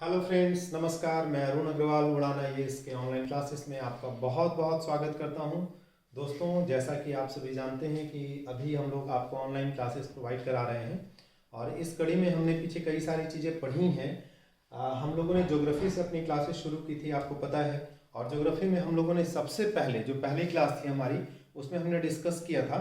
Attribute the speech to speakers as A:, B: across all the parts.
A: Hello friends, नमस्कार। मैं अरुण अग्रवाल उड़ाना ये इसके ऑनलाइन क्लासेस में आपका बहुत बहुत स्वागत करता हूं। दोस्तों, जैसा कि आप सभी जानते हैं कि अभी हम लोग आपको ऑनलाइन क्लासेस प्रोवाइड करा रहे हैं और इस कड़ी में हमने पीछे कई सारी चीज़ें पढ़ी हैं। हम लोगों ने ज्योग्राफी से अपनी क्लासेस शुरू की थी, आपको पता है। और ज्योग्राफी में हम लोगों ने सबसे पहले जो पहली क्लास थी हमारी, उसमें हमने डिस्कस किया था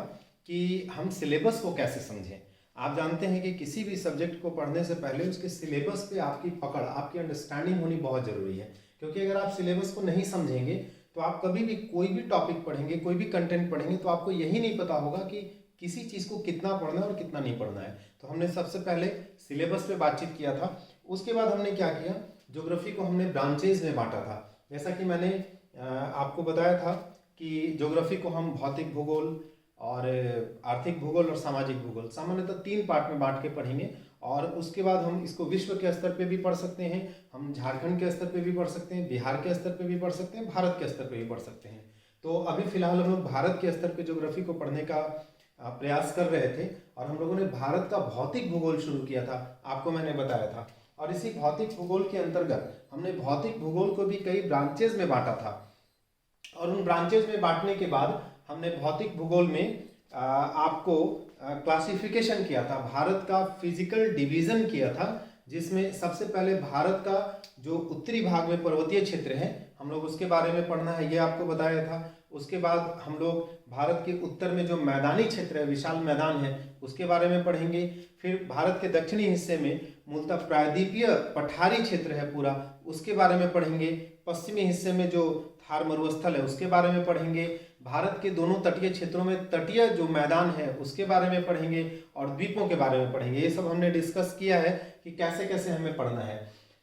A: कि हम सिलेबस को कैसे समझें। आप जानते हैं कि किसी भी सब्जेक्ट को पढ़ने से पहले उसके सिलेबस पे आपकी पकड़, आपकी अंडरस्टैंडिंग होनी बहुत ज़रूरी है। क्योंकि अगर आप सिलेबस को नहीं समझेंगे तो आप कभी भी कोई भी टॉपिक पढ़ेंगे, कोई भी कंटेंट पढ़ेंगे, तो आपको यही नहीं पता होगा कि किसी चीज़ को कितना पढ़ना है और कितना नहीं पढ़ना है। तो हमने सबसे पहले सिलेबस पे बातचीत किया था। उसके बाद हमने क्या किया, ज्योग्राफी को हमने ब्रांचेज में बांटा था। जैसा कि मैंने आपको बताया था कि ज्योग्राफी को हम भौतिक भूगोल और आर्थिक भूगोल और सामाजिक भूगोल सामान्यतः 3 पार्ट में बांट के पढ़ेंगे। और उसके बाद हम इसको विश्व के स्तर पे भी पढ़ सकते हैं, हम झारखंड के स्तर पे भी पढ़ सकते हैं, बिहार के स्तर पे भी पढ़ सकते हैं, भारत के स्तर पे भी पढ़ सकते हैं। तो अभी फिलहाल हम लोग भारत के स्तर पे ज्योग्राफी को पढ़ने का प्रयास कर रहे थे और हम लोगों ने भारत का भौतिक भूगोल शुरू किया था, आपको मैंने बताया था। और इसी भौतिक भूगोल के अंतर्गत हमने भौतिक भूगोल को भी कई ब्रांचेज में बांटा था। और उन ब्रांचेज में बांटने के बाद हमने भौतिक भूगोल में आपको क्लासिफिकेशन किया था, भारत का फिजिकल डिवीजन किया था, जिसमें सबसे पहले भारत का जो उत्तरी भाग में पर्वतीय क्षेत्र है, हम लोग उसके बारे में पढ़ना है, ये आपको बताया था। उसके बाद हम लोग भारत के उत्तर में जो मैदानी क्षेत्र है, विशाल मैदान है, उसके बारे में पढ़ेंगे। फिर भारत के दक्षिणी हिस्से में मूलतः प्रायद्वीपीय पठारी क्षेत्र है पूरा, उसके बारे में पढ़ेंगे। पश्चिमी हिस्से में जो थार मरुस्थल है उसके बारे में पढ़ेंगे। भारत के दोनों तटीय क्षेत्रों में तटीय जो मैदान है उसके बारे में पढ़ेंगे और द्वीपों के बारे में पढ़ेंगे। ये सब हमने डिस्कस किया है कि कैसे कैसे हमें पढ़ना है।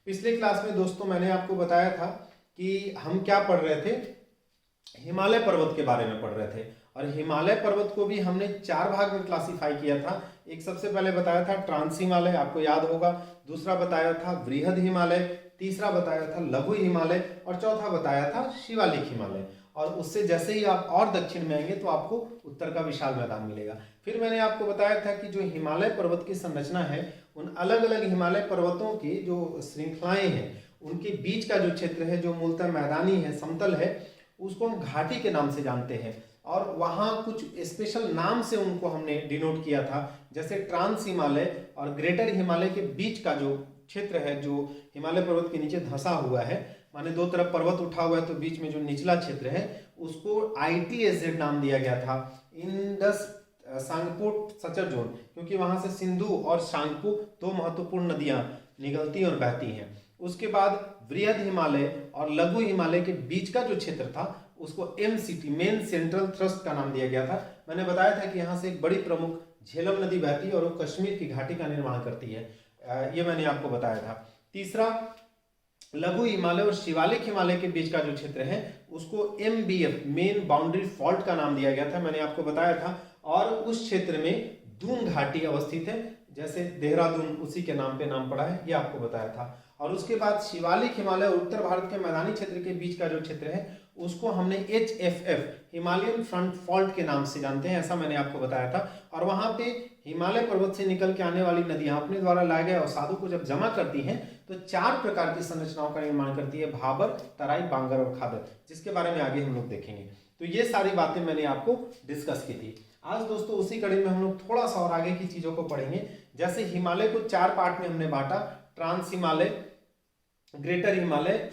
A: पिछले क्लास में दोस्तों मैंने आपको बताया था कि हम क्या पढ़ रहे थे, हिमालय पर्वत के बारे में पढ़ रहे थे। और हिमालय पर्वत को भी हमने 4 भाग में क्लासिफाई किया था। एक सबसे पहले बताया था ट्रांस हिमालय, आपको याद होगा। दूसरा बताया था वृहद हिमालय, तीसरा बताया था लघु हिमालय और चौथा बताया था शिवालिक हिमालय। और उससे जैसे ही आप और दक्षिण में आएंगे तो आपको उत्तर का विशाल मैदान मिलेगा। फिर मैंने आपको बताया था कि जो हिमालय पर्वत की संरचना है, उन अलग अलग हिमालय पर्वतों की जो श्रृंखलाएं हैं, उनके बीच का जो क्षेत्र है, जो मूलतः मैदानी है, समतल है, उसको हम घाटी के नाम से जानते हैं। और वहाँ कुछ स्पेशल नाम से उनको हमने डिनोट किया था, जैसे ट्रांस हिमालय और ग्रेटर हिमालय के बीच का जो क्षेत्र है, जो हिमालय पर्वत के नीचे धंसा हुआ है, माने दो तरफ पर्वत उठा हुआ है तो बीच में जो निचला क्षेत्र है उसको ITSZ नाम दिया गया था, इंडस सांगपो सचर जोन, क्योंकि वहां से सिंधु और सांगपो 2 महत्वपूर्ण नदियां निकलती और बहती हैं। उसके बाद वृहद हिमालय और लघु हिमालय के बीच का जो क्षेत्र था उसको MCT मेन सेंट्रल थ्रस्ट का नाम दिया गया था। मैंने बताया था कि यहाँ से एक बड़ी प्रमुख झेलम नदी बहती है और वो कश्मीर की घाटी का निर्माण करती है, ये मैंने आपको बताया था। तीसरा, लघु हिमालय और शिवालिक हिमालय के बीच का जो क्षेत्र है उसको MBF मेन बाउंड्री फॉल्ट का नाम दिया गया था, मैंने आपको बताया था। और उस क्षेत्र में दून घाटी अवस्थित है, जैसे देहरादून उसी के नाम पे नाम पड़ा है, ये आपको बताया था। और उसके बाद शिवालिक हिमालय और उत्तर भारत के मैदानी क्षेत्र के बीच का जो क्षेत्र है उसको हमने HFF हिमालयन फ्रंट फॉल्ट के नाम से जानते हैं, ऐसा मैंने आपको बताया था। और वहां पे हिमालय पर्वत से निकल के आने वाली नदियां अपने द्वारा लाए गए अवसादों को जब जमा करती हैं तो 4 प्रकार की संरचनाओं का निर्माण करती है, भाबर, तराई, बांगर और खादर, जिसके बारे में आगे हम लोग देखेंगे। तो ये सारी बातें मैंने आपको डिस्कस की थी। आज दोस्तों उसी कड़ी में हम लोग थोड़ा सा और आगे की चीजों को पढ़ेंगे। जैसे हिमालय को 4 पार्ट में हमने बांटा, ट्रांस हिमालय, ग्रेटर हिमालय,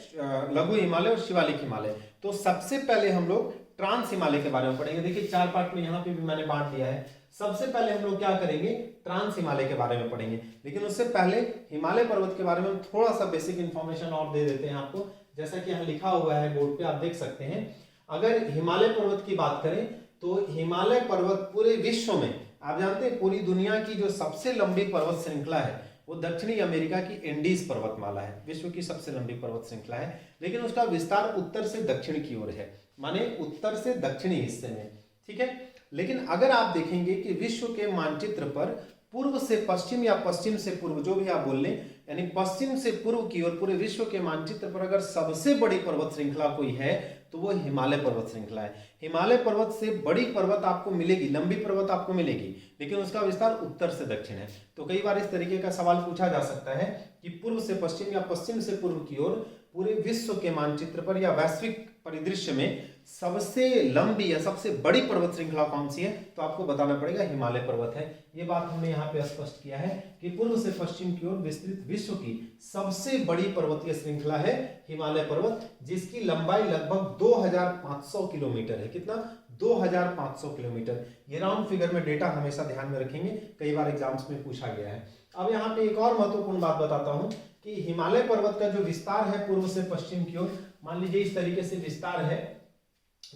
A: लघु हिमालय और शिवालिक हिमालय। तो सबसे पहले हम लोग ट्रांस हिमालय के बारे में पढ़ेंगे। देखिए 4 पार्ट में यहाँ पे भी मैंने बांट दिया है। सबसे पहले हम लोग क्या करेंगे, ट्रांस हिमालय के बारे में पढ़ेंगे। लेकिन उससे पहले हिमालय पर्वत के बारे में थोड़ा सा बेसिक इंफॉर्मेशन और दे देते हैं आपको। जैसा कि यहाँ लिखा हुआ है बोर्ड पे, आप देख सकते हैं। अगर हिमालय पर्वत की बात करें तो हिमालय पर्वत पूरे विश्व में, आप जानते हैं पूरी दुनिया की जो सबसे लंबी पर्वत श्रृंखला है वो दक्षिणी अमेरिका की एंडीज पर्वतमाला है, विश्व की सबसे लंबी पर्वत श्रृंखला है। लेकिन उसका विस्तार उत्तर से दक्षिण की ओर है, माने उत्तर से दक्षिणी हिस्से में, ठीक है। लेकिन अगर आप देखेंगे कि विश्व के मानचित्र पर पूर्व से पश्चिम या पश्चिम से पूर्व, जो भी आप बोल लें, यानी पश्चिम से पूर्व की ओर पूरे विश्व के मानचित्र पर अगर सबसे बड़ी पर्वत श्रृंखला कोई है तो वो हिमालय पर्वत श्रृंखला है। हिमालय पर्वत से बड़ी पर्वत आपको मिलेगी, लंबी पर्वत आपको मिलेगी, लेकिन उसका विस्तार उत्तर से दक्षिण है। तो कई बार इस तरीके का सवाल पूछा जा सकता है कि पूर्व से पश्चिम या पश्चिम से पूर्व की ओर पूरे विश्व के मानचित्र पर या वैश्विक परिदृश्य में सबसे लंबी या सबसे बड़ी पर्वत श्रृंखला कौन सी है, तो आपको बताना पड़ेगा हिमालय पर्वत है। ये बात हमने यहाँ पे स्पष्ट किया है कि पूर्व से पश्चिम की ओर विस्तृत विश्व की सबसे बड़ी पर्वतीय श्रृंखला है हिमालय पर्वत, जिसकी लंबाई लगभग 2500 किलोमीटर है। कितना? 2500 किलोमीटर। ये राउंड फिगर में डेटा हमेशा ध्यान में रखेंगे, कई बार एग्जाम्स में पूछा गया है। अब यहाँ पे एक और महत्वपूर्ण बात बताता हूँ कि हिमालय पर्वत का जो विस्तार है पूर्व से पश्चिम की ओर, मान लीजिए इस तरीके से विस्तार है,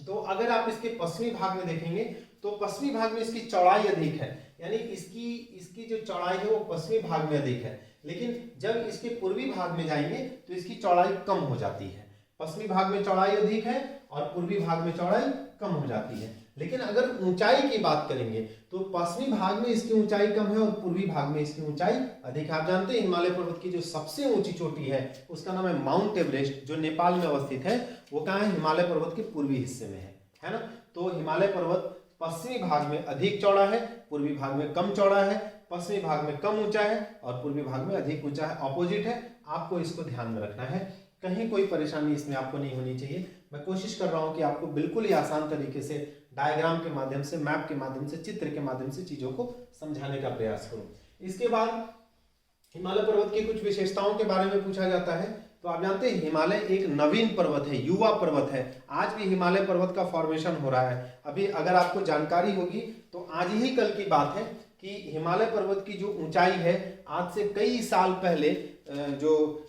A: तो अगर आप इसके पश्चिमी भाग में देखेंगे तो पश्चिमी भाग में इसकी चौड़ाई अधिक है, यानी इसकी जो चौड़ाई है वो पश्चिमी भाग में अधिक है, लेकिन जब इसके पूर्वी भाग में जाएंगे तो इसकी चौड़ाई कम हो जाती है। पश्चिमी भाग में चौड़ाई अधिक है और पूर्वी भाग में चौड़ाई कम हो जाती है। लेकिन अगर ऊंचाई की बात करेंगे तो पश्चिमी भाग में इसकी ऊंचाई कम है और पूर्वी भाग में इसकी ऊंचाई अधिक। आप जानते हैं हिमालय पर्वत की जो सबसे ऊंची चोटी है उसका नाम है माउंट एवरेस्ट, जो नेपाल में अवस्थित है। वो कहाँ है? हिमालय पर्वत के पूर्वी हिस्से में है ना। तो हिमालय पर्वत पश्चिमी भाग में अधिक चौड़ा है, पूर्वी भाग में कम चौड़ा है, पश्चिमी भाग में कम ऊंचा है और पूर्वी भाग में अधिक ऊंचा है, ऑपोजिट है। आपको इसको ध्यान में रखना है, कहीं कोई परेशानी इसमें आपको नहीं होनी चाहिए। मैं कोशिश कर रहा हूं कि आपको बिल्कुल ही आसान तरीके से डायग्राम के माध्यम से, मैप के माध्यम से, चित्र के माध्यम से चीजों को समझाने का प्रयास करूं। इसके बाद हिमालय पर्वत की कुछ विशेषताओं के बारे में पूछा जाता है। तो आप जानते हैं हिमालय एक नवीन पर्वत है, युवा पर्वत है। आज भी हिमालय पर्वत का फॉर्मेशन हो रहा है। अभी अगर आपको जानकारी होगी तो आज ही कल की बात है कि हिमालय पर्वत की जो ऊंचाई है आज से कई साल पहले जो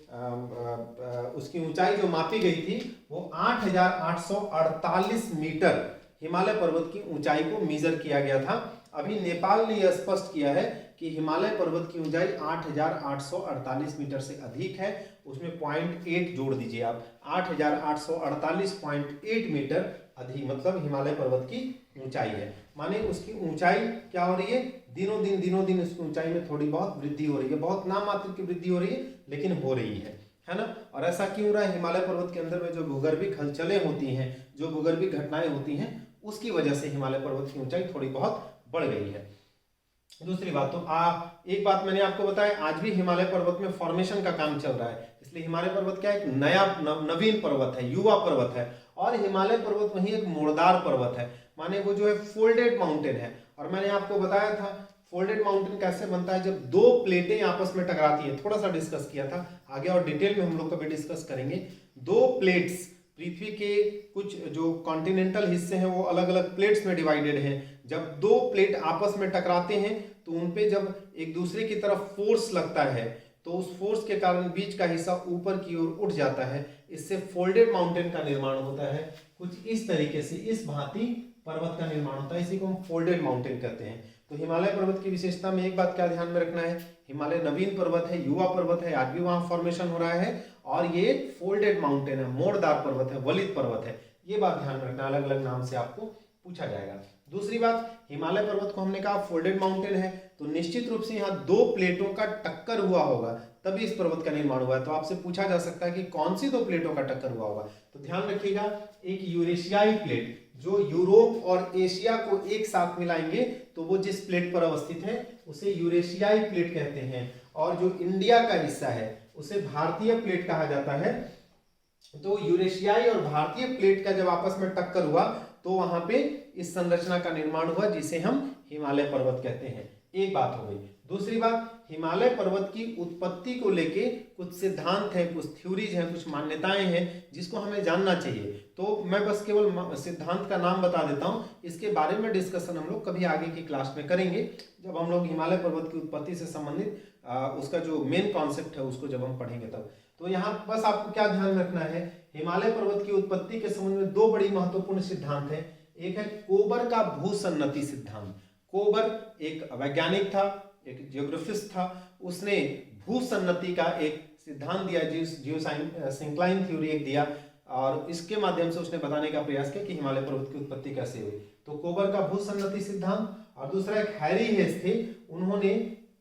A: उसकी ऊंचाई जो मापी गई थी वो 8,848 मीटर हिमालय पर्वत की ऊंचाई को मेजर किया गया था। अभी नेपाल ने यह स्पष्ट किया है कि हिमालय पर्वत की ऊंचाई 8,848 मीटर से अधिक है। उसमें 0.8 जोड़ दीजिए आप, 8,848.8 मीटर अधिक, मतलब हिमालय पर्वत की ऊंचाई है। माने उसकी ऊंचाई क्या हो रही है? दिनों दिन उसकी ऊंचाई में थोड़ी बहुत वृद्धि हो रही है, बहुत नाम मात्र की वृद्धि हो रही है, लेकिन हो रही है ना। और ऐसा क्यों रहा है? हिमालय पर्वत के अंदर में जो भूगर्भिक हलचलें होती हैं, जो भूगर्भिक घटनाएं होती हैं, उसकी वजह से हिमालय पर्वत की ऊंचाई थोड़ी बहुत बढ़ गई है। दूसरी बात, तो एक बात मैंने आपको बताया, आज भी हिमालय पर्वत में फॉर्मेशन का काम चल रहा है। इसलिए हिमालय पर्वत क्या है? एक नया नवीन पर्वत है, युवा पर्वत है। और हिमालय पर्वत वही एक मोड़दार पर्वत है, माने वो जो है फोल्डेड माउंटेन है। और मैंने आपको बताया था फोल्डेड माउंटेन कैसे बनता है, जब दो प्लेटें आपस में टकराती हैं। थोड़ा सा डिस्कस किया था, आगे और डिटेल में हम लोग कभी डिस्कस करेंगे। दो प्लेट्स, पृथ्वी के कुछ जो कॉन्टिनेंटल हिस्से हैं वो अलग अलग प्लेट्स में डिवाइडेड हैं। जब दो प्लेट आपस में टकराते हैं तो उनपे जब एक दूसरे की तरफ फोर्स लगता है तो उस फोर्स के कारण बीच का हिस्सा ऊपर की ओर उठ जाता है। इससे फोल्डेड माउंटेन का निर्माण होता है। कुछ इस तरीके से, इस भांति पर्वत का निर्माण होता है, इसी को हम फोल्डेड माउंटेन कहते हैं। तो हिमालय पर्वत की विशेषता में एक बात क्या ध्यान में रखना है, हिमालय नवीन पर्वत है, युवा पर्वत है, आज भी वहां फॉर्मेशन हो रहा है। और ये फोल्डेड माउंटेन है, मोड़दार पर्वत है, वलित पर्वत है। ये बात ध्यान में रखना, अलग अलग नाम से आपको पूछा जाएगा। दूसरी बात, हिमालय पर्वत को हमने कहा फोल्डेड माउंटेन है, तो निश्चित रूप से यहाँ दो प्लेटों का टक्कर हुआ होगा तभी इस पर्वत का निर्माण हुआ है। तो आपसे पूछा जा सकता है कि कौन सी दो प्लेटों का टक्कर हुआ होगा। तो ध्यान रखिएगा, एक यूरेशियाई प्लेट जो यूरोप और एशिया को एक साथ मिलाएंगे तो वो जिस प्लेट पर अवस्थित है उसे यूरेशियाई प्लेट कहते हैं। और जो इंडिया का हिस्सा है उसे भारतीय प्लेट कहा जाता है। तो यूरेशियाई और भारतीय प्लेट का जब आपस में टक्कर हुआ तो वहां पे इस संरचना का निर्माण हुआ जिसे हम हिमालय पर्वत कहते हैं। एक बात हो गई। दूसरी बात, हिमालय पर्वत की उत्पत्ति को लेके कुछ सिद्धांत हैं, कुछ थ्योरीज हैं, कुछ मान्यताएं हैं जिसको हमें जानना चाहिए। तो मैं बस केवल सिद्धांत का नाम बता देता हूं, इसके बारे में डिस्कशन हम लोग कभी आगे की क्लास में करेंगे, जब हम लोग हिमालय पर्वत की उत्पत्ति से संबंधित उसका जो मेन कॉन्सेप्ट है उसको जब हम पढ़ेंगे तब। तो यहाँ बस आपको क्या ध्यान रखना है, हिमालय पर्वत की उत्पत्ति के संबंध में दो बड़ी महत्वपूर्ण सिद्धांत हैं। एक है कोबर का भूसन्नति सिद्धांत। कोबर एक वैज्ञानिक था, एक जियोग्राफिस्ट था, उसने भूसन्नति का एक सिद्धांत दिया, जियोसिंक्लाइन थ्योरी एक दिया, और इसके माध्यम से उसने बताने का प्रयास किया कि हिमालय पर्वत की उत्पत्ति कैसे हुई। तो कोबर का भूसन्नति सिद्धांत। और दूसरा एक हैरी हेस थे, उन्होंने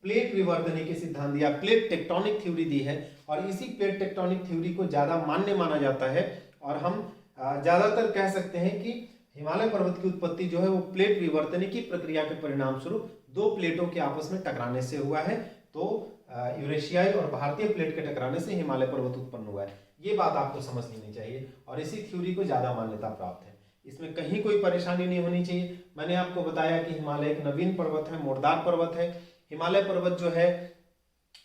A: प्लेट विवर्तनी के सिद्धांत दिया, प्लेट टेक्टोनिक थ्योरी दी है, और इसी प्लेट टेक्टोनिक थ्योरी को ज्यादा मान्य माना जाता है। और हम ज्यादातर कह सकते हैं कि हिमालय पर्वत की उत्पत्ति जो है वो प्लेट विवर्तनी की प्रक्रिया के परिणाम स्वरूप दो प्लेटों के आपस में टकराने से हुआ है। तो यूरेशियाई और भारतीय प्लेट के टकराने से हिमालय पर्वत उत्पन्न हुआ है, ये बात आपको समझ लेनी चाहिए, और इसी थ्योरी को ज्यादा मान्यता प्राप्त है। इसमें कहीं कोई परेशानी नहीं होनी चाहिए। मैंने आपको बताया कि हिमालय एक नवीन पर्वत है, मोड़दार पर्वत है। हिमालय पर्वत जो है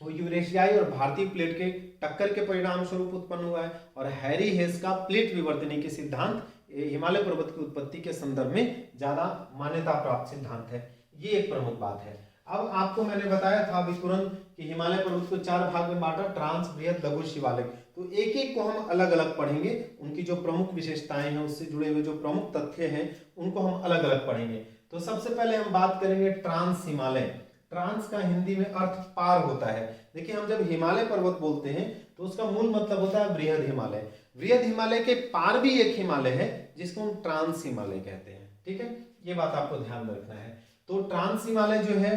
A: वो यूरेशियाई और भारतीय प्लेट के टक्कर के परिणाम स्वरूप उत्पन्न हुआ है, और हैरी हेस का प्लेट विवर्तनी के सिद्धांत हिमालय पर्वत की उत्पत्ति के संदर्भ में ज्यादा मान्यता प्राप्त सिद्धांत है। ये एक प्रमुख बात है। अब आपको मैंने बताया था अभी तुरंत कि हिमालय पर्वत को 4 भाग में बांटा, ट्रांस, बृहद, लघु, शिवालिक। तो एक एक को हम अलग अलग पढ़ेंगे, उनकी जो प्रमुख विशेषताएं हैं, उससे जुड़े हुए जो प्रमुख तथ्य हैं, उनको हम अलग अलग पढ़ेंगे। तो सबसे पहले हम बात करेंगे ट्रांस हिमालय। ट्रांस का हिंदी में अर्थ पार होता है। देखिए, हम जब हिमालय पर्वत बोलते हैं तो उसका मूल मतलब होता है बृहद हिमालय। बृहद हिमालय के पार भी एक हिमालय है जिसको हम ट्रांस हिमालय कहते हैं। ठीक है, ये बात आपको ध्यान में रखना है। तो ट्रांस हिमालय जो है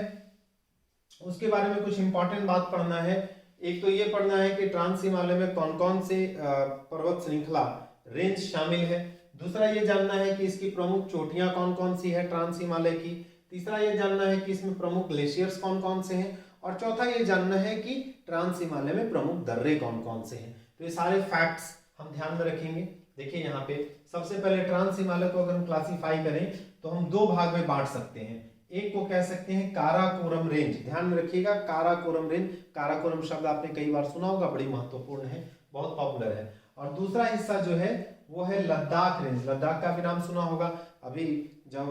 A: उसके बारे में कुछ इंपॉर्टेंट बात पढ़ना है। एक तो ये पढ़ना है कि ट्रांस हिमालय में कौन कौन से पर्वत श्रृंखला, रेंज शामिल है। दूसरा ये जानना है कि इसकी प्रमुख चोटियां कौन कौन सी है ट्रांस हिमालय की। तीसरा ये जानना है कि इसमें प्रमुख ग्लेशियर्स कौन कौन से हैं। और चौथा ये जानना है कि ट्रांस हिमालय में प्रमुख दर्रे कौन कौन से हैं। तो ये सारे फैक्ट्स हम ध्यान में रखेंगे। देखिए यहाँ पे सबसे पहले ट्रांस हिमालय को अगर हम क्लासीफाई करें तो हम 2 भाग में बांट सकते हैं। एक को कह सकते हैं काराकोरम रेंज, ध्यान में रखिएगा, काराकोरम रेंज। काराकोरम शब्द आपने कई बार सुना होगा, बड़ी महत्वपूर्ण है, बहुत पॉपुलर है। और दूसरा हिस्सा जो है वो है लद्दाख रेंज। लद्दाख का भी नाम सुना होगा। अभी जब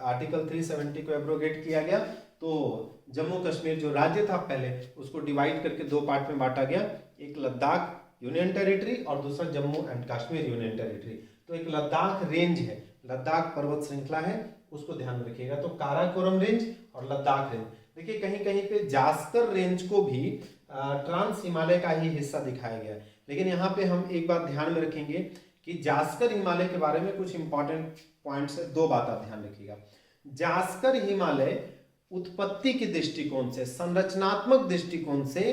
A: आर्टिकल 370 को एब्रोगेट किया गया तो जम्मू कश्मीर जो राज्य था पहले, उसको डिवाइड करके 2 पार्ट में बांटा गया, एक लद्दाख यूनियन टेरिटरी और दूसरा Jammu and Kashmir union territory. तो एक लद्दाख रेंज है, लद्दाख पर्वत श्रृंखला है, उसको ध्यान में रखिएगा। तो काराकोरम रेंज और लद्दाख रेंज। देखिए कहीं कहीं पे जास्कर रेंज को भी ट्रांस हिमालय का ही हिस्सा दिखाया गया है, लेकिन यहाँ पे हम एक बात ध्यान में रखेंगे कि जास्कर हिमालय के बारे में कुछ इंपॉर्टेंट पॉइंट्स है। 2 बात आप ध्यान रखिएगा। जास्कर हिमालय उत्पत्ति के दृष्टिकोण से, संरचनात्मक दृष्टिकोण से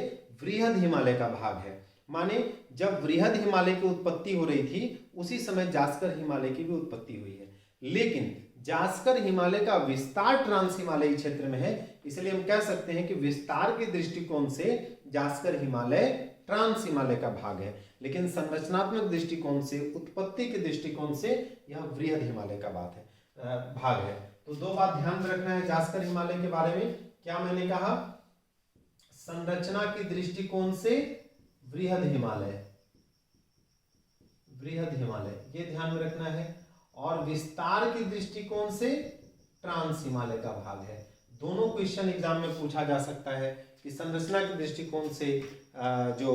A: वृहद हिमालय का भाग है। माने जब वृहद हिमालय की उत्पत्ति हो रही थी उसी समय जास्कर हिमालय की भी उत्पत्ति हुई है, लेकिन जास्कर हिमालय का विस्तार ट्रांस हिमालयी क्षेत्र में है, इसलिए हम कह सकते हैं कि विस्तार के दृष्टिकोण से जास्कर हिमालय ट्रांस हिमालय का भाग है, लेकिन संरचनात्मक दृष्टिकोण से, उत्पत्ति के दृष्टिकोण से यह वृहद हिमालय का भाग है। तो 2 बात ध्यान में रखना है जास्कर हिमालय के बारे में। क्या मैंने कहा? संरचना के दृष्टिकोण से वृहद हिमालय, वृहद हिमालय, ये ध्यान में रखना है। और विस्तार के दृष्टिकोण से ट्रांस हिमालय का भाग है। दोनों क्वेश्चन एग्जाम में पूछा जा सकता है कि संरचना के दृष्टिकोण से जो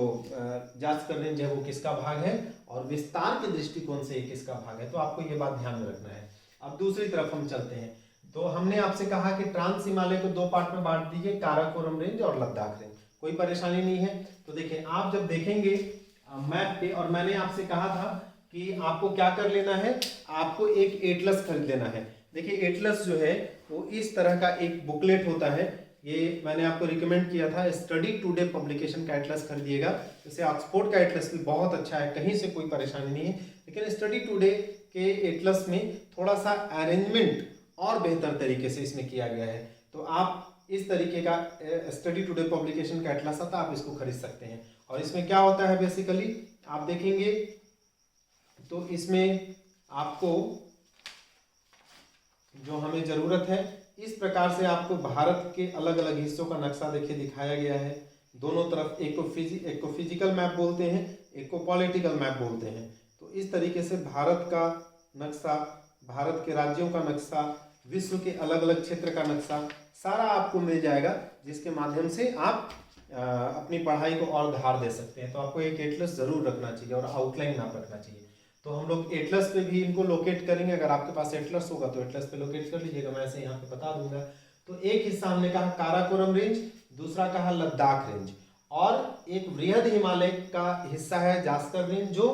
A: जास्कर रेंज है वो किसका भाग है, और विस्तार के दृष्टिकोण से किसका भाग है। तो आपको ये बात ध्यान में रखना है। अब दूसरी तरफ हम चलते हैं। तो हमने आपसे कहा कि ट्रांस हिमालय को 2 पार्ट में बांट दीजिए, काराकोरम रेंज और लद्दाख रेंज, कोई परेशानी नहीं है। तो देखिए, आप जब देखेंगे मैप पे, और मैंने आपसे कहा था कि आपको क्या कर लेना है, आपको एक एटलस खरीद लेना है। देखिए एटलस जो है वो इस तरह का एक बुकलेट होता है, ये मैंने आपको रिकमेंड किया था, स्टडी टुडे पब्लिकेशन का एटलस खरीदिएगा। जैसे ऑक्सफोर्ड का एटलस भी बहुत अच्छा है, कहीं से कोई परेशानी नहीं है, लेकिन स्टडी टुडे के एटलस में थोड़ा सा अरेंजमेंट और बेहतर तरीके से इसमें किया गया है। तो आप इस तरीके का स्टडी टुडे पब्लिकेशन का एटलस आता है, आप इसको खरीद सकते हैं। और इसमें क्या होता है, बेसिकली आप देखेंगे तो इसमें आपको जो हमें जरूरत है, इस प्रकार से आपको भारत के अलग अलग हिस्सों का नक्शा देखिए दिखाया गया है। दोनों तरफ एक को फिजिकल मैप बोलते हैं, एक को पॉलिटिकल मैप बोलते हैं। तो इस तरीके से भारत का नक्शा, भारत के राज्यों का नक्शा, विश्व के अलग अलग क्षेत्र का नक्शा, सारा आपको मिल जाएगा, जिसके माध्यम से आप अपनी पढ़ाई को और धार दे सकते हैं। तो आपको एक एटलस जरूर रखना चाहिए और आउटलाइन मैप रखना चाहिए। तो हम लोग एटलस पे भी इनको लोकेट करेंगे। अगर आपके पास एटलस होगा तो एटलस पे लोकेट कर लीजिएगा, मैं ऐसे यहाँ पे बता दूंगा। तो एक हिस्सा हमने कहा काराकोरम रेंज, दूसरा कहा लद्दाख रेंज, और एक वृहद हिमालय का हिस्सा है जास्कर रेंज, जो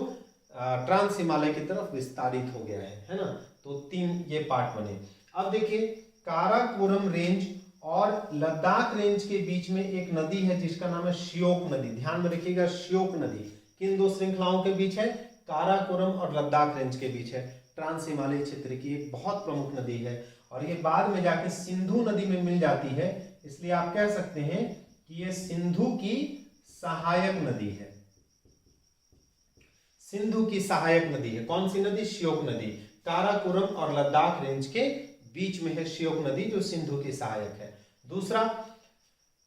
A: ट्रांस हिमालय की तरफ विस्तारित हो गया है ना। तो 3 ये पार्ट बने। अब देखिए काराकोरम रेंज और लद्दाख रेंज के बीच में एक नदी है जिसका नाम है श्योक नदी। ध्यान में रखिएगा, श्योक नदी किन दो श्रृंखलाओं के बीच है? काराकोरम और लद्दाख रेंज के बीच है। ट्रांस हिमालय क्षेत्र की एक बहुत प्रमुख नदी है और ये बाद में जाके सिंधु नदी में मिल जाती है, इसलिए आप कह सकते हैं कि ये सिंधु की सहायक नदी है। सिंधु की सहायक नदी है। कौन सी नदी? श्योक नदी। काराकोरम और लद्दाख रेंज के बीच में है श्योक नदी जो सिंधु की सहायक है। दूसरा,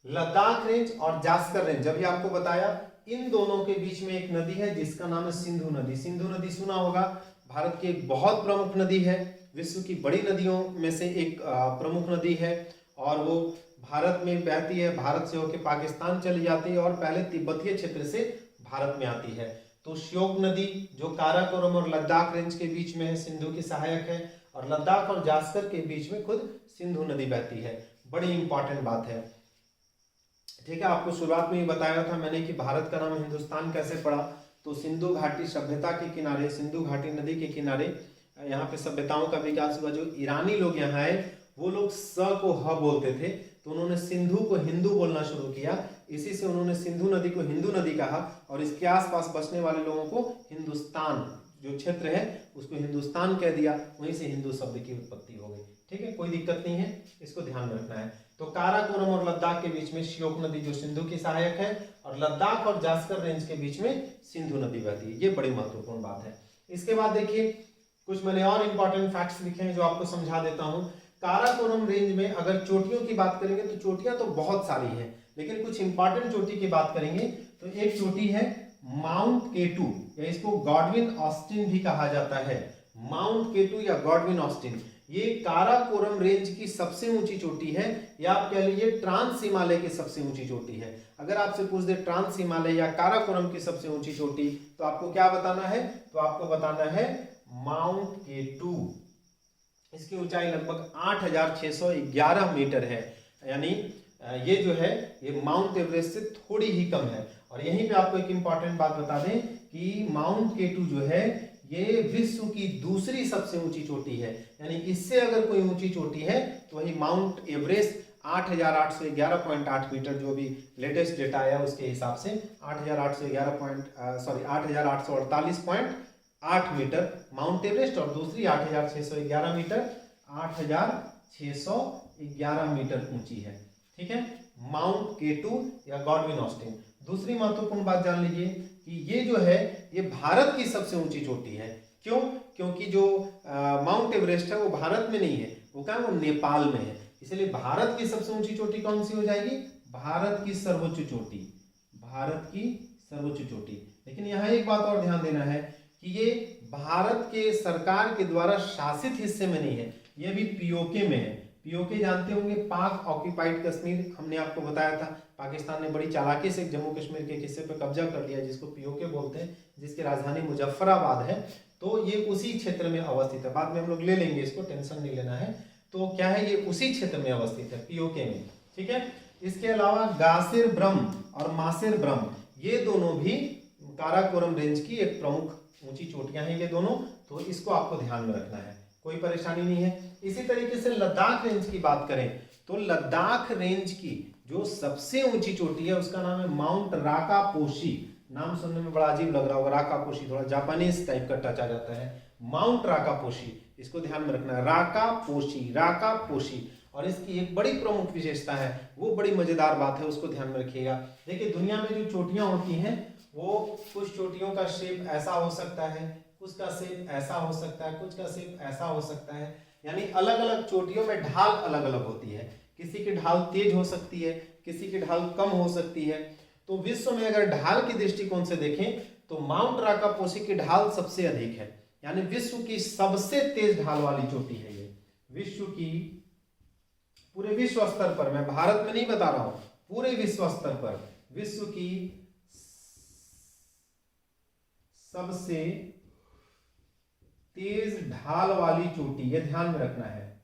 A: लद्दाख रेंज और जास्कर रेंज, अभी आपको बताया, इन दोनों के बीच में एक नदी है जिसका नाम है सिंधु नदी। सिंधु नदी सुना होगा, भारत की एक बहुत प्रमुख नदी है, विश्व की बड़ी नदियों में से एक प्रमुख नदी है और वो भारत में बहती है, भारत से होकर पाकिस्तान चली जाती है और पहले तिब्बतीय क्षेत्र से भारत में आती है। तो श्योक नदी जो काराकोरम और लद्दाख रेंज के बीच में है, सिंधु की सहायक है, और लद्दाख और जास्कर के बीच में खुद सिंधु नदी बहती है। बड़ी इंपॉर्टेंट बात है, ठीक है। आपको शुरुआत में ही बताया था मैंने कि भारत का नाम हिंदुस्तान कैसे पड़ा, तो सिंधु घाटी सभ्यता के किनारे, सिंधु घाटी नदी के किनारे यहाँ पे सभ्यताओं का विकास हुआ। जो ईरानी लोग यहाँ आए वो लोग स को ह बोलते थे, तो उन्होंने सिंधु को हिंदू बोलना शुरू किया, इसी से उन्होंने सिंधु नदी को हिंदू नदी कहा और इसके आसपास बसने वाले लोगों को हिंदुस्तान जो क्षेत्र है उसको हिंदुस्तान कह दिया, वहीं से हिंदू शब्द की उत्पत्ति हो गई। ठीक है, कोई दिक्कत नहीं है, इसको ध्यान में रखना है। तो काराकोरम और लद्दाख के बीच में श्योक नदी जो सिंधु की सहायक है और लद्दाख और जास्कर रेंज के बीच में सिंधु नदी बहती है। ये बड़ी महत्वपूर्ण बात है। इसके बाद देखिए कुछ मैंने और इंपॉर्टेंट फैक्ट्स लिखे हैं जो आपको समझा देता हूं। काराकोरम रेंज में अगर चोटियों की बात करेंगे तो चोटियां तो बहुत सारी हैं, लेकिन कुछ इंपॉर्टेंट चोटी की बात करेंगे तो एक चोटी है माउंट केटू, या इसको गॉडविन ऑस्टिन भी कहा जाता है। माउंट केटू या गॉडविन ऑस्टिन, ये काराकोरम रेंज की सबसे ऊंची चोटी है, या आप कह लीजिए ट्रांस हिमालय की सबसे ऊंची चोटी है। अगर आपसे पूछ दे ट्रांस हिमालय या काराकोरम की सबसे ऊंची चोटी, तो आपको क्या बताना है? तो आपको बताना है माउंट केटू। इसकी ऊंचाई लगभग 8611 मीटर है, यानी ये जो है ये माउंट एवरेस्ट से थोड़ी ही कम है। और यहीं पे आपको एक इंपॉर्टेंट बात बता दें कि माउंट केटू जो है ये विश्व की दूसरी सबसे ऊंची चोटी है, यानी इससे अगर कोई ऊंची चोटी है तो वही माउंट एवरेस्ट 8811.8 मीटर, जो भी लेटेस्ट डेटा आया उसके हिसाब से 8848.8 मीटर माउंट एवरेस्ट, और दूसरी 8611 मीटर, 8611 मीटर ऊंची है। ठीक है, माउंट केटू या गॉडविन ऑस्टिन। दूसरी महत्वपूर्ण बात जान लीजिए कि ये जो है ये भारत की सबसे ऊंची चोटी है। क्यों? क्योंकि जो माउंट एवरेस्ट है वो भारत में नहीं है, वो क्या है, वो नेपाल में है। इसलिए भारत की सबसे ऊंची चोटी कौन सी हो जाएगी? भारत की सर्वोच्च चोटी, भारत की सर्वोच्च चोटी। लेकिन यहाँ एक बात और ध्यान देना है कि ये भारत के सरकार के द्वारा शासित हिस्से में नहीं है, ये भी पीओके में है। पीओके जानते होंगे, पाक ऑक्यूपाइड कश्मीर, हमने आपको बताया था पाकिस्तान ने बड़ी चालाकी से जम्मू कश्मीर के हिस्से पर कब्जा कर लिया जिसको पीओके बोलते हैं, जिसकी राजधानी मुजफ्फराबाद है। तो ये उसी क्षेत्र में अवस्थित है, बाद में हम लोग ले लेंगे इसको, टेंशन नहीं लेना है। तो क्या है, ये उसी क्षेत्र में अवस्थित है, पीओके में। ठीक है, इसके अलावा गासिर ब्रह्म और मासिर ब्रह्म, ये दोनों भी काराकोरम रेंज की एक प्रमुख ऊंची चोटियां हैं ये दोनों, तो इसको आपको ध्यान में रखना है, कोई परेशानी नहीं है। इसी तरीके से लद्दाख रेंज की बात करें तो लद्दाख रेंज की जो सबसे ऊंची चोटी है उसका नाम है माउंट राकापोशी। नाम सुनने में बड़ा अजीब लग रहा होगा, राकापोशी, थोड़ा जापानीज टाइप का टच आ जाता है। माउंट राकापोशी, इसको ध्यान में रखना है, राकापोशी, राकापोशी। और इसकी एक बड़ी प्रमुख विशेषता है, वो बड़ी मजेदार बात है, उसको ध्यान में रखिएगा। देखिए दुनिया में जो चोटियां होती हैं वो कुछ चोटियों का शेप ऐसा हो सकता है, कुछ का शेप ऐसा हो सकता है, कुछ का शेप ऐसा हो सकता है, यानी अलग अलग चोटियों में ढाल अलग अलग होती है। किसी की ढाल तेज हो सकती है, किसी की ढाल कम हो सकती है। तो विश्व में अगर ढाल के दृष्टिकोण से देखें तो माउंट राकापोशी की ढाल सबसे अधिक है, यानी विश्व की सबसे तेज ढाल वाली चोटी है ये। विश्व की, पूरे विश्व स्तर पर, मैं भारत में नहीं बता रहा हूं, पूरे विश्व स्तर पर विश्व की सबसे तेज ढाल वाली चोटी, ये ध्यान में रखना है।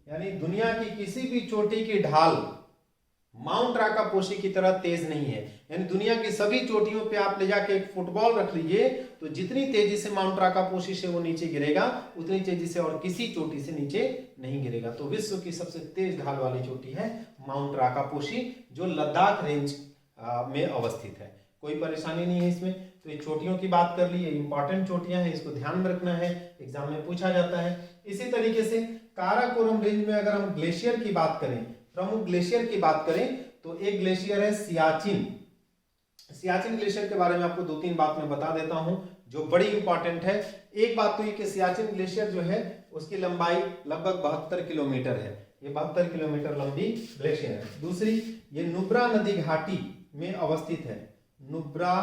A: यानी दुनिया की किसी भी चोटी की ढाल माउंट राकापोशी की तरह तेज नहीं है। यानी दुनिया की सभी चोटियों पे आप ले जाके एक फुटबॉल रख लीजिए तो जितनी तेजी से माउंट राकापोशी से वो नीचे गिरेगा उतनी तेजी से और किसी चोटी से नीचे नहीं गिरेगा। तो विश्व की सबसे तेज ढाल वाली चोटी है माउंट राकापोशी, जो लद्दाख रेंज में अवस्थित है। कोई परेशानी नहीं है इसमें। तो ये चोटियों की बात कर ली, ये इंपॉर्टेंट चोटियां हैं, इसको ध्यान में रखना है, एग्जाम में पूछा जाता है। इसी तरीके से काराकोरम रेंज में अगर हम ग्लेशियर की बात करें, प्रमुख ग्लेशियर की बात करें, तो एक ग्लेशियर है सियाचिन। सियाचिन ग्लेशियर के बारे में आपको 2-3 बात मैं बता देता हूं जो बड़ी इंपॉर्टेंट है। एक बात तो ये कि सियाचिन ग्लेशियर जो है उसकी लंबाई लगभग 72 किलोमीटर है। ये 72 किलोमीटर लंबी ग्लेशियर है। दूसरी, ये नुब्रा नदी घाटी में अवस्थित है। नुब्रा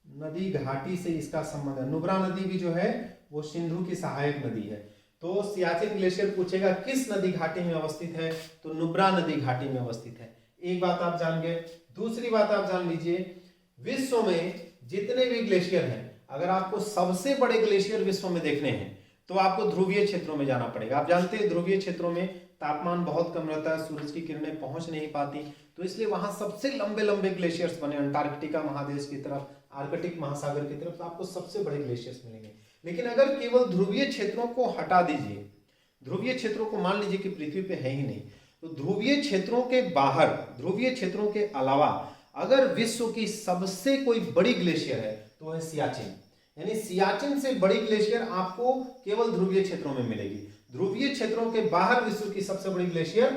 A: नदी घाटी से इसका संबंध है। नुब्रा नदी भी जो है वो सिंधु की सहायक नदी है। तो सियाचिन ग्लेशियर पूछेगा किस नदी घाटी में अवस्थित है, तो नुब्रा नदी घाटी में अवस्थित है। एक बात आप जान गए। दूसरी बात आप जान लीजिए, विश्व में जितने भी ग्लेशियर हैं, अगर आपको सबसे बड़े ग्लेशियर विश्व में देखने हैं तो आपको ध्रुवीय क्षेत्रों में जाना पड़ेगा। आप जानते हैं ध्रुवीय क्षेत्रों में तापमान बहुत कम रहता है, सूरज की किरणें पहुंच नहीं पाती, तो इसलिए वहां सबसे लंबे लंबे ग्लेशियर्स बने। अंटार्कटिका महादेश की तरफ, आर्कटिक महासागर की तरफ आपको सबसे बड़े ग्लेशियर्स मिलेंगे। लेकिन अगर केवल ध्रुवीय क्षेत्रों को हटा दीजिए, ध्रुवीय क्षेत्रों को मान लीजिए कि पृथ्वी पे है ही नहीं, तो ध्रुवीय क्षेत्रों के बाहर, ध्रुवीय क्षेत्रों के अलावा अगर विश्व की सबसे कोई बड़ी ग्लेशियर है तो है सियाचिन। यानी सियाचिन से बड़ी ग्लेशियर आपको केवल ध्रुवीय क्षेत्रों में मिलेगी। ध्रुवीय क्षेत्रों के बाहर विश्व की सबसे बड़ी ग्लेशियर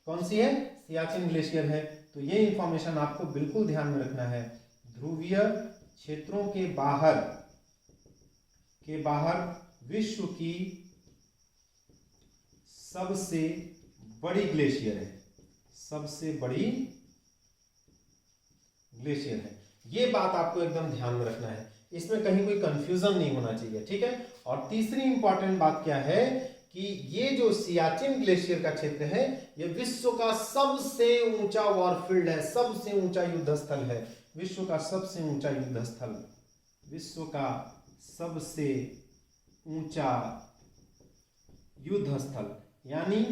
A: कौन सी है? सियाचिन ग्लेशियर है। तो ये इंफॉर्मेशन आपको बिल्कुल ध्यान में रखना है। ध्रुवीय क्षेत्रों के बाहर विश्व की सबसे बड़ी ग्लेशियर है, सबसे बड़ी ग्लेशियर है। ये बात आपको एकदम ध्यान में रखना है, इसमें कहीं कोई कंफ्यूजन नहीं होना चाहिए, ठीक है। और तीसरी इंपॉर्टेंट बात क्या है कि ये जो सियाचिन ग्लेशियर का क्षेत्र है, ये विश्व का सबसे ऊंचा वॉरफील्ड है, सबसे ऊंचा युद्ध स्थल है। विश्व का सबसे ऊंचा युद्ध स्थल, विश्व का सबसे ऊंचा युद्ध स्थल, यानी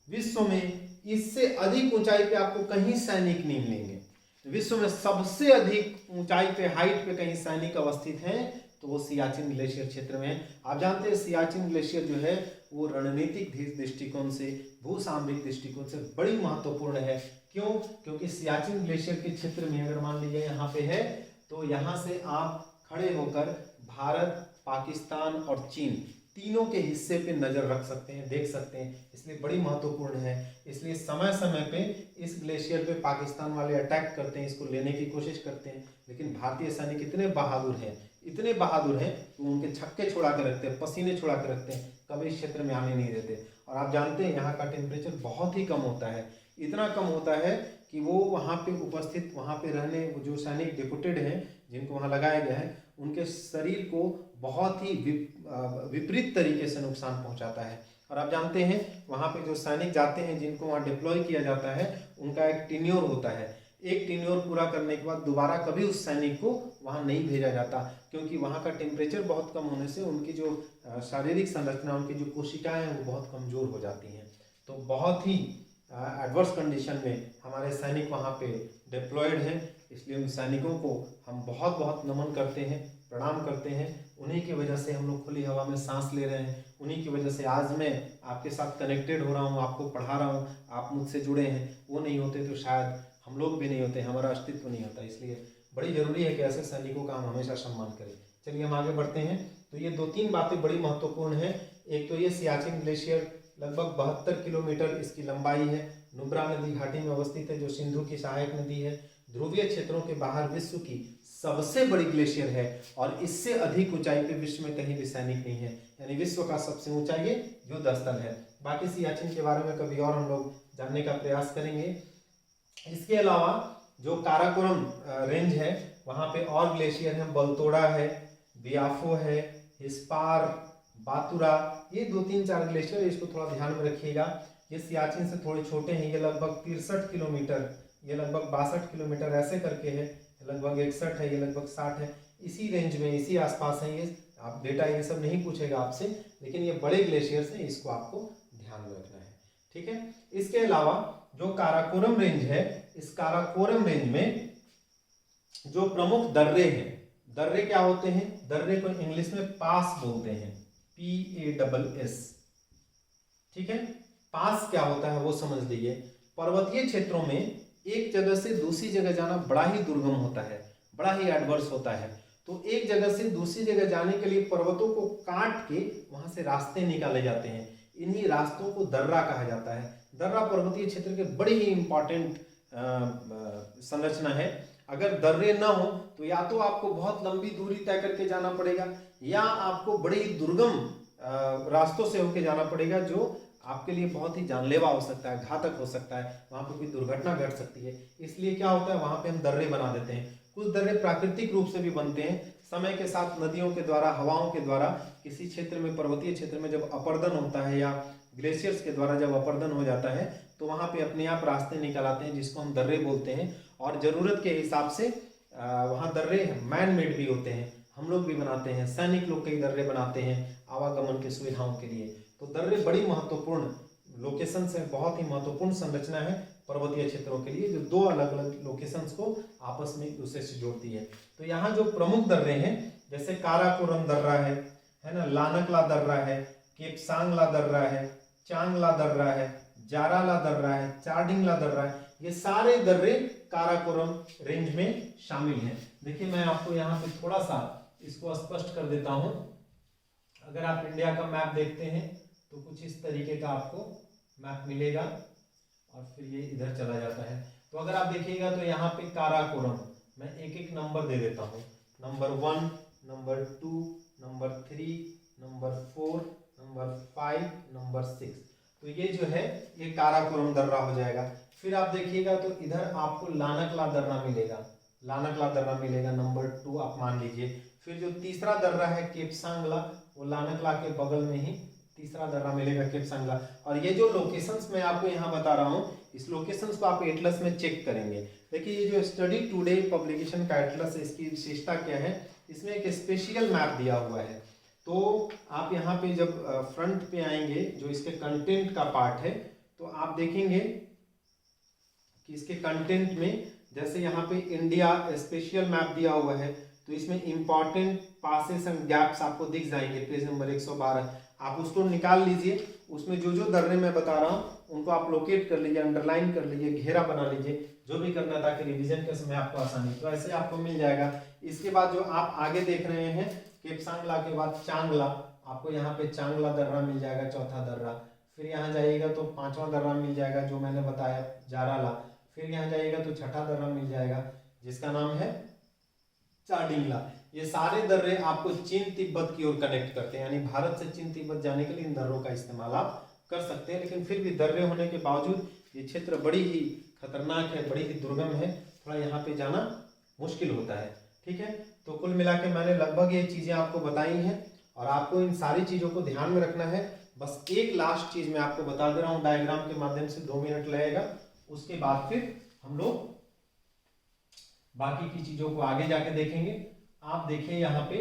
A: विश्व में इससे अधिक ऊंचाई पे आपको कहीं सैनिक नहीं मिलेंगे। विश्व में सबसे अधिक ऊंचाई पे, हाइट पे कहीं सैनिक अवस्थित हैं तो वो सियाचिन ग्लेशियर क्षेत्र में है। आप जानते हैं सियाचिन ग्लेशियर जो है वो रणनीतिक दृष्टिकोण से, भूसामरिक दृष्टिकोण से बड़ी महत्वपूर्ण है। क्यों? क्योंकि सियाचिन ग्लेशियर के क्षेत्र में अगर मान लीजिए यहाँ पे है, तो यहाँ से आप खड़े होकर भारत, पाकिस्तान और चीन तीनों के हिस्से पे नजर रख सकते हैं, देख सकते हैं, इसलिए बड़ी महत्वपूर्ण है। इसलिए समय समय पे इस ग्लेशियर पे पाकिस्तान वाले अटैक करते हैं, इसको लेने की कोशिश करते हैं, लेकिन भारतीय सैनिक इतने बहादुर हैं, इतने बहादुर हैं कि उनके छक्के छुड़ा के रखते हैं, पसीने छुड़ा के रखते हैं, कभी इस क्षेत्र में आने नहीं देते। और आप जानते हैं यहाँ का टेम्परेचर बहुत ही कम होता है, इतना कम होता है कि वो वहाँ पे उपस्थित, वहाँ पे रहने जो सैनिक डिप्यूटेड हैं, जिनको वहाँ लगाया गया है, उनके शरीर को बहुत ही विपरीत तरीके से नुकसान पहुंचाता है। और आप जानते हैं वहाँ पे जो सैनिक जाते हैं, जिनको वहाँ डिप्लॉय किया जाता है, उनका एक टेन्योर होता है। एक टेन्योर पूरा करने के बाद दोबारा कभी उस सैनिक को वहाँ नहीं भेजा जाता, क्योंकि वहाँ का टेम्परेचर बहुत कम होने से उनकी जो शारीरिक संरचना, उनकी जो कोशिकाएं हैं वो बहुत कमजोर हो जाती हैं। तो बहुत ही एडवर्स कंडीशन में हमारे सैनिक वहाँ पे डिप्लॉयड हैं, इसलिए उन सैनिकों को हम बहुत बहुत नमन करते हैं, प्रणाम करते हैं। उन्हीं की वजह से हम लोग खुली हवा में सांस ले रहे हैं, उन्हीं की वजह से आज मैं आपके साथ कनेक्टेड हो रहा हूँ, आपको पढ़ा रहा हूँ, आप मुझसे जुड़े हैं। वो नहीं होते तो शायद हम लोग भी नहीं होते, हमारा अस्तित्व नहीं होता। इसलिए बड़ी जरूरी है कि ऐसे सैनिकों का हम हमेशा सम्मान करें। चलिए हम आगे बढ़ते हैं। तो ये 2-3 बातें बड़ी महत्वपूर्ण हैं। एक तो ये सियाचिन ग्लेशियर लगभग 72 किलोमीटर इसकी लंबाई है, नुब्रा नदी घाटी में अवस्थित है, जो सिंधु की सहायक नदी है। ध्रुवीय क्षेत्रों के बाहर विश्व की सबसे बड़ी ग्लेशियर है और इससे अधिक ऊंचाई पे विश्व में कहीं भी सैनिक नहीं है, यानी विश्व का सबसे ऊंचा ये युद्ध स्थल है। बाकी सियाचिन के बारे में कभी और हम लोग जानने का प्रयास करेंगे। इसके अलावा जो काराकोरम रेंज है, वहाँ पे और ग्लेशियर है, बलतोड़ा है, बियाफो है, हिस्पार, बातुरा, ये 2-3-4 ग्लेशियर, इसको थोड़ा ध्यान में रखिएगा। ये सियाचिन से थोड़े छोटे हैं, ये लगभग 63 किलोमीटर, ये लगभग 62 किलोमीटर ऐसे करके है, लगभग 61 है, ये लगभग 60 है, इसी रेंज में, इसी आसपास है ये। आप डेटा ये सब नहीं पूछेगा आपसे, लेकिन ये बड़े ग्लेशियर्स हैं, इसको आपको ध्यान में रखना है, ठीक है। इसके अलावा जो काराकोरम रेंज है, इस काराकोरम रेंज में जो प्रमुख दर्रे हैं, दर्रे क्या होते हैं, दर्रे को इंग्लिश में पास बोलते हैं, PASS। ठीक है, पास क्या होता है वो समझ लीजिए। पर्वतीय क्षेत्रों में एक जगह से दूसरी जगह जाना बड़ा ही दुर्गम होता है, बड़ा ही एडवर्स होता है। तो एक जगह से दूसरी जगह जाने के लिए पर्वतों को काट के वहां से रास्ते निकाले जाते हैं, इन्हीं रास्तों को दर्रा कहा जाता है। दर्रा पर्वतीय क्षेत्र के बड़ी ही इंपॉर्टेंट संरचना है। अगर दर्रे ना हो तो या तो आपको बहुत लंबी दूरी तय करके जाना पड़ेगा, या आपको बड़ी दुर्गम रास्तों से होकर जाना पड़ेगा, जो आपके लिए बहुत ही जानलेवा हो सकता है, घातक हो सकता है, वहां पर कोई दुर्घटना घट सकती है। इसलिए क्या होता है, वहां पे हम दर्रे बना देते हैं। कुछ दर्रे प्राकृतिक रूप से भी बनते हैं, समय के साथ नदियों के द्वारा, हवाओं के द्वारा किसी क्षेत्र में, पर्वतीय क्षेत्र में जब अपर्दन होता है या ग्लेशियर्स के द्वारा जब अपर्दन हो जाता है तो वहां पे अपने आप रास्ते निकल आते हैं, जिसको हम दर्रे बोलते हैं। और जरूरत के हिसाब से वहां दर्रे मैन मेड भी होते हैं, हम लोग भी बनाते हैं, सैनिक लोग कई दर्रे बनाते हैं आवागमन की सुविधाओं के लिए। तो दर्रे बड़ी महत्वपूर्ण लोकेशन से, बहुत ही महत्वपूर्ण संरचना है पर्वतीय क्षेत्रों के लिए, जो दो अलग अलग लोकेशंस को आपस में एक दूसरे से जोड़ती है। तो यहाँ जो प्रमुख दर्रे हैं, जैसे काराकोरम दर्रा है ना, लानकला दर्रा है, केपसांगला दर्रा है, चांगला दर्रा है, जाराला दर्रा है, चार्डिंगला दर्रा है, ये सारे दर्रे काराकोरम रेंज में शामिल हैं। देखिए मैं आपको यहाँ पे थोड़ा सा इसको स्पष्ट कर देता हूँ। अगर आप इंडिया का मैप देखते हैं तो कुछ इस तरीके का आपको मैप मिलेगा, और फिर ये इधर चला जाता है। तो अगर आप देखिएगा तो यहाँ पे काराकोरम, मैं एक एक नंबर दे देता हूँ, number 1, number 2, number 3, number 4, number 5, number 6। तो ये जो है ये काराकोरम दर्रा हो जाएगा। फिर आप देखिएगा तो इधर आपको लानकला दर्रा मिलेगा, लानकला दर्रा मिलेगा, नंबर 2 आप मान लीजिए। फिर जो तीसरा दर्रा है केपसांगला, वो लानकला के बगल में ही तीसरा दर्रा मिलेगा, केपसांगला। और ये जो लोकेशंस मैं आपको यहाँ बता रहा हूँ, इस लोकेशंस को आप एटलस में चेक करेंगे। देखिए ये जो स्टडी टुडे पब्लिकेशन का एटलस है, इसकी विशेषता क्या है, इसमें एक स्पेशल मैप दिया हुआ है। तो आप यहाँ पे जब फ्रंट पे आएंगे, जो इसके कंटेंट का पार्ट है, तो आप देखेंगे कि इसके कंटेंट में जैसे यहाँ पे इंडिया स्पेशल मैप दिया हुआ है, तो इसमें इंपॉर्टेंट पासेस एंड गैप्स आपको दिख जाएंगे, पेज नंबर 112। आप उसको निकाल लीजिए, उसमें जो जो दर्रे मैं बता रहा हूँ उनको आप लोकेट कर लीजिए, अंडरलाइन कर लीजिए, घेरा बना लीजिए, जो भी करना है, ताकि रिवीजन के समय आपको आसानी। तो ऐसे आपको मिल जाएगा। इसके बाद जो आप आगे देख रहे हैं, केपसांगला के बाद चांगला, आपको यहाँ पे चांगला दर्रा मिल जाएगा, चौथा दर्रा। फिर यहाँ जाइएगा तो 5वां दर्रा मिल जाएगा, जो मैंने बताया, जाराला। फिर यहाँ जाइएगा तो 6ठा दर्रा मिल जाएगा, जिसका नाम है चार्डिंगला। ये सारे दर्रे आपको चीन तिब्बत की ओर कनेक्ट करते हैं, यानी भारत से चीन तिब्बत जाने के लिए इन दर्रों का इस्तेमाल आप कर सकते हैं। लेकिन फिर भी दर्रे होने के बावजूद ये क्षेत्र बड़ी ही खतरनाक है, बड़ी ही दुर्गम है, थोड़ा यहाँ पे जाना मुश्किल होता है। ठीक है, तो कुल मिला के मैंने लगभग ये चीजें आपको बताई हैं, और आपको इन सारी चीजों को ध्यान में रखना है। बस एक लास्ट चीज मैं आपको बता दे रहा हूँ, डायग्राम के माध्यम से 2 मिनट लगेगा, उसके बाद फिर हम लोग बाकी की चीजों को आगे जाके देखेंगे। आप देखिए यहाँ पे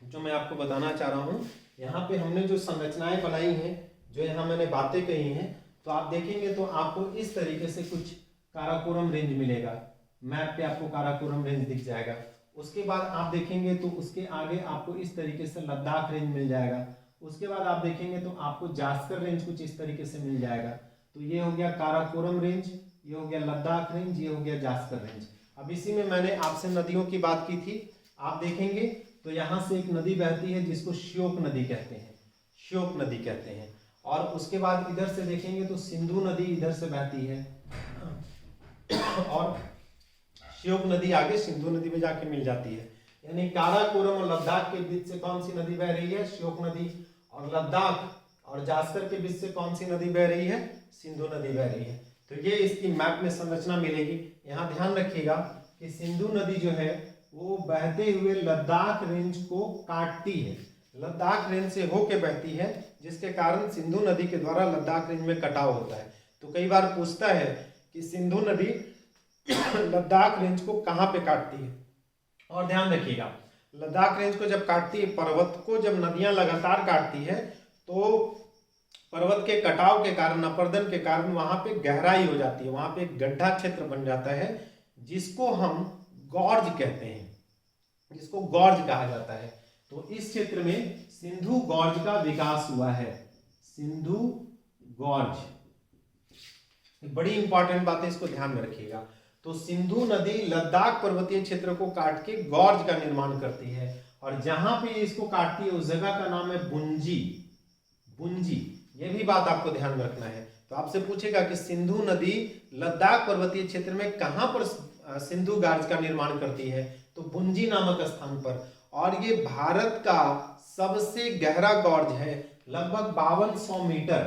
A: जो मैं आपको बताना चाह रहा हूँ, यहाँ पे हमने जो संरचनाएं बनाई हैं, जो यहाँ मैंने बातें कही हैं, तो आप देखेंगे तो आपको इस तरीके से कुछ काराकोरम रेंज मिलेगा। मैप पे आपको काराकोरम रेंज दिख जाएगा। उसके बाद आप देखेंगे तो उसके आगे आपको इस तरीके से लद्दाख रेंज मिल जाएगा। उसके बाद आप देखेंगे तो आपको जास्कर रेंज कुछ इस तरीके से मिल जाएगा। तो ये हो गया काराकोरम रेंज, ये हो गया लद्दाख रेंज, ये हो गया जास्कर रेंज। अब इसी में मैंने आपसे नदियों की बात की थी। आप देखेंगे तो यहाँ से एक नदी बहती है जिसको श्योक नदी कहते हैं, श्योक नदी कहते हैं। और उसके बाद इधर से देखेंगे तो सिंधु नदी इधर से बहती है, और श्योक नदी आगे सिंधु नदी में जाके मिल जाती है। यानी काराकोरम और लद्दाख के बीच से कौन सी नदी बह रही है, श्योक नदी। और लद्दाख और जास्कर के बीच से कौन सी नदी बह रही है, सिंधु नदी बह रही है। तो ये इसकी मैप में संरचना मिलेगी। यहाँ ध्यान रखिएगा कि सिंधु नदी जो है वो बहते हुए लद्दाख रेंज को काटती है, लद्दाख रेंज से होके बहती है, जिसके कारण सिंधु नदी के द्वारा लद्दाख रेंज में कटाव होता है। तो कई बार पूछता है कि सिंधु नदी लद्दाख रेंज को कहाँ पे काटती है। और ध्यान रखिएगा, लद्दाख रेंज को जब काटती है, पर्वत को जब नदियां लगातार काटती है, तो पर्वत के कटाव के कारण, अपरदन के कारण वहां पे गहराई हो जाती है, वहां पे एक गड्ढा क्षेत्र बन जाता है जिसको हम गॉर्ज कहते हैं, जिसको गॉर्ज कहा जाता है। तो इस क्षेत्र में सिंधु गॉर्ज का विकास हुआ है, सिंधु गॉर्ज। बड़ी इंपॉर्टेंट बात है, इसको ध्यान में रखिएगा। तो सिंधु नदी लद्दाख पर्वतीय क्षेत्र को काट के गॉर्ज का निर्माण करती है, और जहां पे इसको काटती है उस जगह का नाम है बुंजी। बुंजी, ये भी बात आपको ध्यान में रखना है। तो आपसे पूछेगा कि सिंधु नदी लद्दाख पर्वतीय क्षेत्र में कहां पर सिंधु गॉर्ज का निर्माण करती है, तो बुंजी नामक स्थान पर। और ये भारत का सबसे गहरा गॉर्ज है, लगभग 5200 मीटर,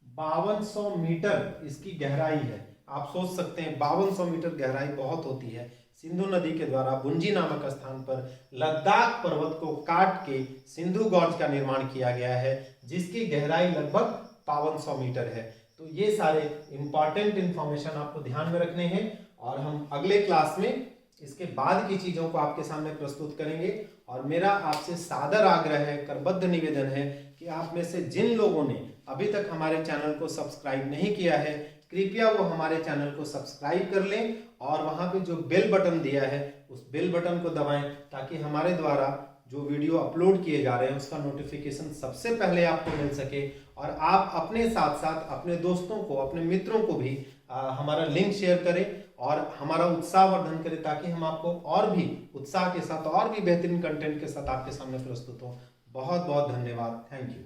A: 5200 मीटर इसकी गहराई है। आप सोच सकते हैं 5200 मीटर गहराई बहुत होती है। सिंधु नदी के द्वारा बुंजी नामक स्थान पर लद्दाख पर्वत को काट के सिंधु गॉर्ज का निर्माण किया गया है, जिसकी गहराई लगभग 5200 मीटर है। तो ये सारे इंपॉर्टेंट इंफॉर्मेशन आपको ध्यान में रखने हैं, और हम अगले क्लास में इसके बाद की चीजों को आपके सामने प्रस्तुत करेंगे। और मेरा आपसे सादर आग्रह है, करबद्ध निवेदन है कि आप में से जिन लोगों ने अभी तक हमारे चैनल को सब्सक्राइब नहीं किया है, कृपया वो हमारे चैनल को सब्सक्राइब कर लें, और वहां पे जो बेल बटन दिया है उस बेल बटन को दबाएं, ताकि हमारे द्वारा जो वीडियो अपलोड किए जा रहे हैं उसका नोटिफिकेशन सबसे पहले आपको मिल सके, और आप अपने साथ साथ अपने दोस्तों को, अपने मित्रों को भी हमारा लिंक शेयर करें और हमारा उत्साहवर्धन करें, ताकि हम आपको और भी उत्साह के साथ और भी बेहतरीन कंटेंट के साथ आपके सामने प्रस्तुत हो। बहुत बहुत धन्यवाद। Thank you.